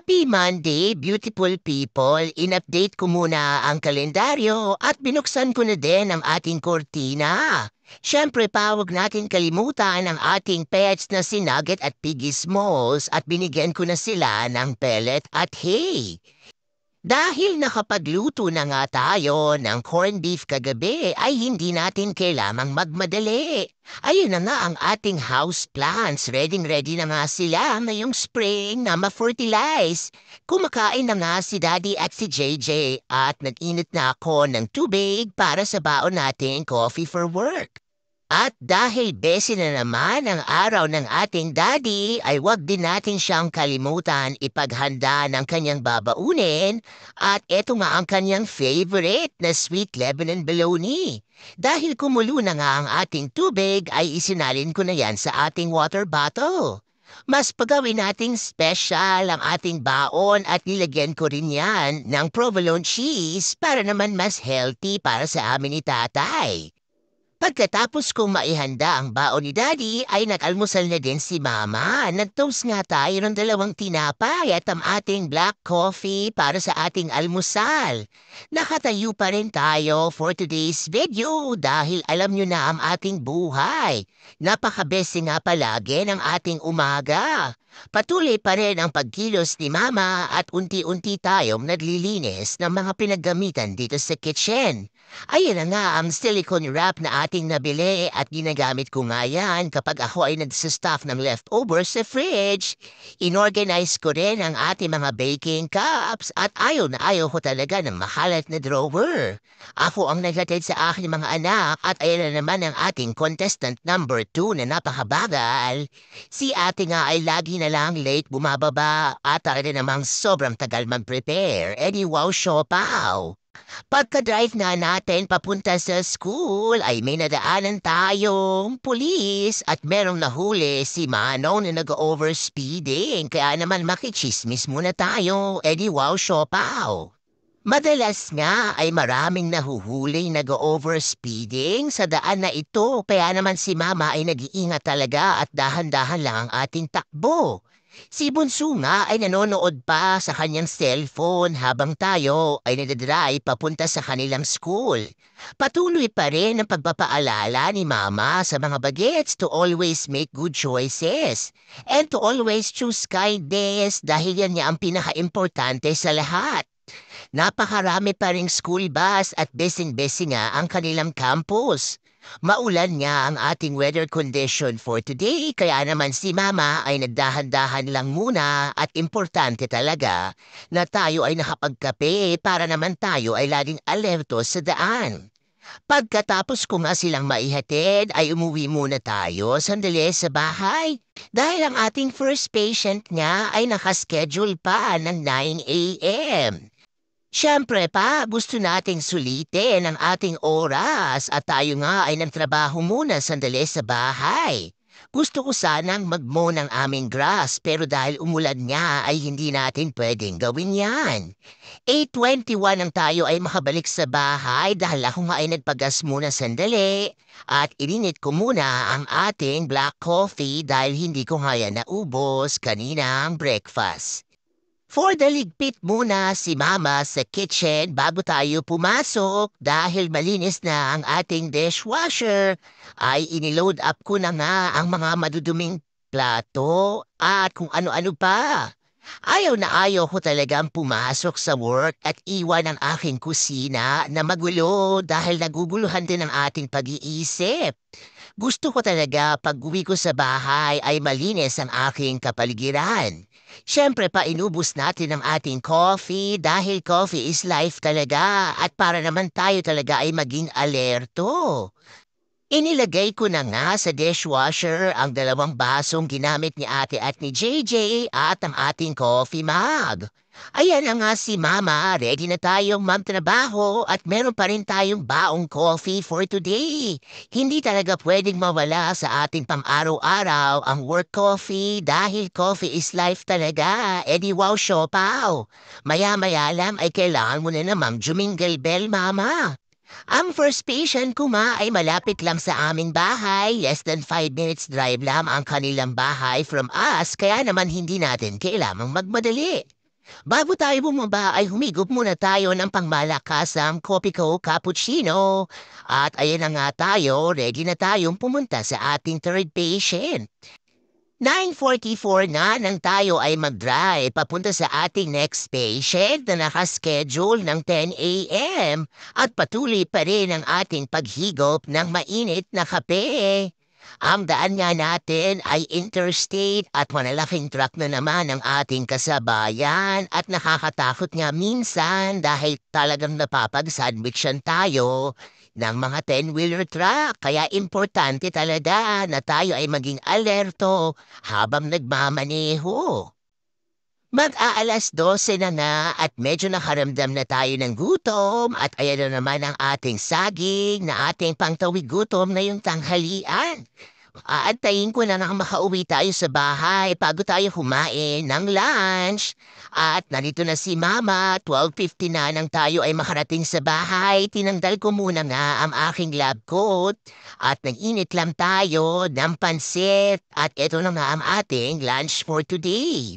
Happy Monday, beautiful people! In-update ko muna ang kalendaryo at binuksan ko na din ang ating kortina. Siyempre pa, huwag natin kalimutan ang ating pets na si Nugget at Piggy Smalls at binigyan ko na sila ng pellet at hay. Dahil nakapagluto na nga tayo ng corned beef kagabi ay hindi natin kailangang magmadali. Ayun na nga ang ating house plants. Ready na nga sila ngayong spring na ma-fertilize. Kumakain na nga si Daddy at si JJ at nag-init na ako ng tubig para sa baon nating coffee for work. At dahil besi na naman ang araw ng ating daddy, ay wag din natin siyang kalimutan ipaghanda ng kanyang babaunin at eto nga ang kanyang favorite na sweet Lebanon bologna. Dahil kumulo na nga ang ating tubig ay isinalin ko na yan sa ating water bottle. Mas pagawin nating special ang ating baon at nilagyan ko rin yan ng provolone cheese para naman mas healthy para sa amin ni tatay. Pagkatapos kong maihanda ang baon ni Daddy ay nag-almusal na din si Mama. Nag-toast nga tayo ng 2 tinapay at ang ating black coffee para sa ating almusal. Nakatayo pa rin tayo for today's video dahil alam nyo na ang ating buhay. Napaka-busy nga palagi ng ating umaga. Patuloy pa rin ang pagkilos ni Mama at unti-unti tayong naglilinis ng mga pinaggamitan dito sa kitchen. Ayun na nga ang silicone wrap na ating nabili at ginagamit ko nga yan kapag ako ay nagsastuff ng leftovers sa fridge. Inorganize ko rin ang ating mga baking cups at ayaw na ayaw ko talaga ng makalat na drawer. Ako ang naghatid sa aking mga anak at ayan na naman ang ating contestant number 2 na napakabagal. Si ate nga ay lagi na lang late bumababa at talaga namang sobrang tagal mag-prepare. Wow, siopaw! Pagka-drive na natin papunta sa school ay may nadaanan tayong pulis at merong nahuli si Manong na nag-overspeeding kaya naman makichismis muna tayo. Wow, siopaw! Madalas nga ay maraming nahuhuling nag-overspeeding sa daan na ito kaya naman si Mama ay nag-iingat talaga at dahan-dahan lang ang ating takbo. Si Bunso nga ay nanonood pa sa kanyang cellphone habang tayo ay nadadrive papunta sa kanilang school. Patuloy pa rin ang pagpapaalala ni Mama sa mga bagets to always make good choices and to always choose kindness dahil yan niya ang pinaka-importante sa lahat. Napakarami pa ring school bus at besing-besi nga ang kanilang campus. Maulan nga ang ating weather condition for today kaya naman si Mama ay nagdahan-dahan lang muna at importante talaga na tayo ay nakapagkape para naman tayo ay laging alerto sa daan. Pagkatapos ko nga silang maihatid ay umuwi muna tayo sandali sa bahay dahil ang ating first patient nga ay nakaschedule pa ng 9 a.m. Siyempre pa, gusto nating sulitin ang ating oras at tayo nga ay nagtrabaho muna sandali sa bahay. Gusto ko sanang magmow ng aming grass pero dahil umulan nga ay hindi natin pwedeng gawin yan. 8:21 ang tayo ay makabalik sa bahay dahil ako nga ay nagpagas muna sandali at ininit ko muna ang ating black coffee dahil hindi ko nga yan naubos kaninang breakfast. For the ligpit muna si Mama sa kitchen bago tayo pumasok dahil malinis na ang ating dishwasher ay iniload up ko na nga ang mga maduduming plato at kung ano-ano pa. Ayaw na ayaw ko talagang pumasok sa work at iwan ang aking kusina na magulo dahil naguguluhan din ang ating pag-iisip. Gusto ko talaga pag-uwi ko sa bahay ay malinis ang aking kapaligiran. Siyempre pa inubos natin ang ating coffee dahil coffee is life talaga at para naman tayo talaga ay maging alerto. Inilagay ko na nga sa dishwasher ang 2 basong ginamit ni ate at ni JJ at ang ating coffee mug. Ayan na nga si Mama, ready na tayong magtrabaho at meron pa rin tayong baong coffee for today. Hindi talaga pwedeng mawala sa ating pang-araw-araw ang work coffee dahil coffee is life talaga. Wow, siopaw! Maya-maya lang ay kailangan mo na namang jumingle bell, Mama. Ang first patient ko ma ay malapit lang sa aming bahay. Less than 5 minutes drive lang ang kanilang bahay from us kaya naman hindi natin kailangang magmadali. Bago tayo bumaba ay humigop muna tayo ng pangmalakasang kopi ko cappuccino. At ayan na nga tayo, ready na tayong pumunta sa ating third patient. 9:44 na nang tayo ay mag-drive papunta sa ating next patient na nakaschedule ng 10 a.m. at patuloy pa rin ang ating paghigop ng mainit na kape. Ang daan nga natin ay interstate at malalaking truck na naman ang ating kasabayan at nakakatakot nga minsan dahil talagang napapag-sandwichan tayo ng mga 10-wheeler truck. Kaya importante talaga na tayo ay maging alerto habang nagmamaneho. Mag-aalas 12 na nga at medyo nakaramdam na tayo ng gutom at ayan na naman ang ating saging na ating pangtawid gutom ngayong tanghalian. Aantayin ko na makauwi tayo sa bahay bago tayo kumain ng lunch. At narito na si Mama, 12:50 na nang tayo ay makarating sa bahay. Tinanggal ko muna nga ang aking lab coat at nag-init lang tayo ng pansit. At ito na nga ang ating lunch for today.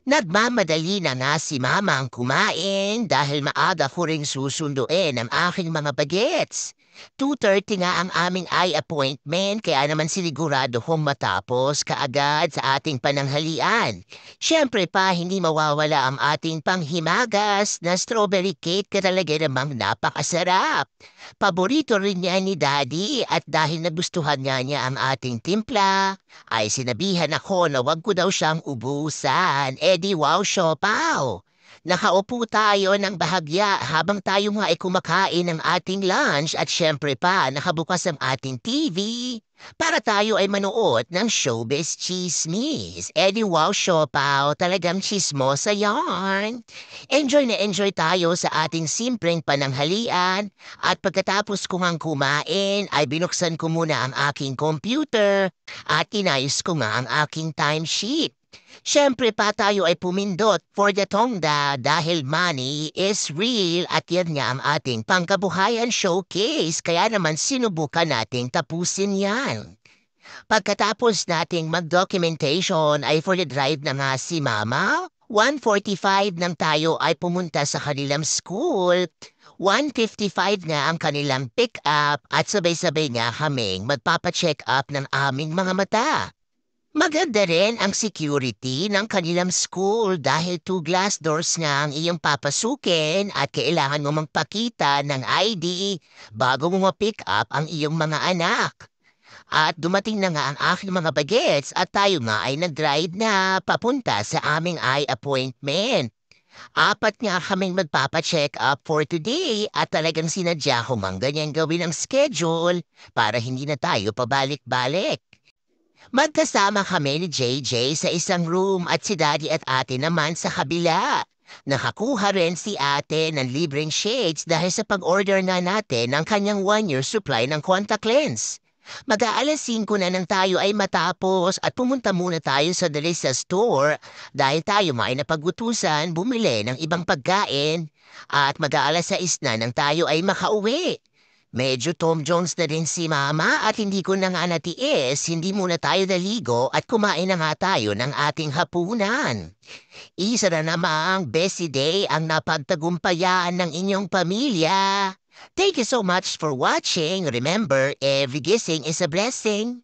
Nagmamadali na nga si Mama ang kumain dahil maaga ko ring susunduin ang aking mga bagets. 2:30 nga ang aming eye appointment kaya naman sinigurado kong matapos kaagad sa ating pananghalian. Siyempre pa hindi mawawala ang ating panghimagas na strawberry cake ka talaga namang napakasarap. Paborito rin niya ni Daddy at dahil nagustuhan niya ang ating timpla, ay sinabihan ako na wag ko daw siyang ubusan. Di wow, siopaw! Nakaupo tayo ng bahagya habang tayo nga ay kumakain ng ating lunch at syempre pa nakabukas ang ating TV para tayo ay manood ng Showbiz Chismis. Di wow, siopaw! Talagang chismosa yarn! Enjoy na enjoy tayo sa ating simpleng pananghalian at pagkatapos ko ngang kumain ay binuksan ko muna ang aking computer at inayos ko nga ang aking timesheet. Siyempre pa tayo ay pumindot for the tongda dahil money is real at yan nga ang ating pangkabuhayan showcase kaya naman sinubukan nating tapusin yan. Pagkatapos nating mag-documentation ay for the drive na nga si Mama. 1:45 nang tayo ay pumunta sa kanilang school. 1:55 nga ang kanilang pick-up at sabay-sabay nga kaming magpapacheck up ng aming mga mata. Maganda rin ang security ng kanilang school dahil 2 glass doors nga ang iyong papasukin at kailangan mo magpakita ng ID bago mo ma-pick up ang iyong mga anak. At dumating na nga ang aking mga bagets at tayo nga ay nag-drive na papunta sa aming eye appointment. Apat nga kaming magpapacheck up for today at talagang sinadya ko mang ganyan gawin ang schedule para hindi na tayo pabalik-balik. Magkasama kami ni JJ sa isang room at si Daddy at ate naman sa kabila. Nakakuha rin si ate ng libreng shades dahil sa pag-order na natin ng kanyang 1-year supply ng contact lens. Mag-aalas 5 na nang tayo ay matapos at pumunta muna tayo sa Delisa store dahil tayo may napagutusan bumili ng ibang pagkain at mag-aalas 6 na nang tayo ay makauwi. Medyo Tom Jones na rin si Mama at hindi ko na nga natiis, hindi muna tayo naligo at kumain na nga tayo ng ating hapunan. Isa na namang busy day ang napagtagumpayan ng inyong pamilya. Thank you so much for watching. Remember, every gising is a blessing.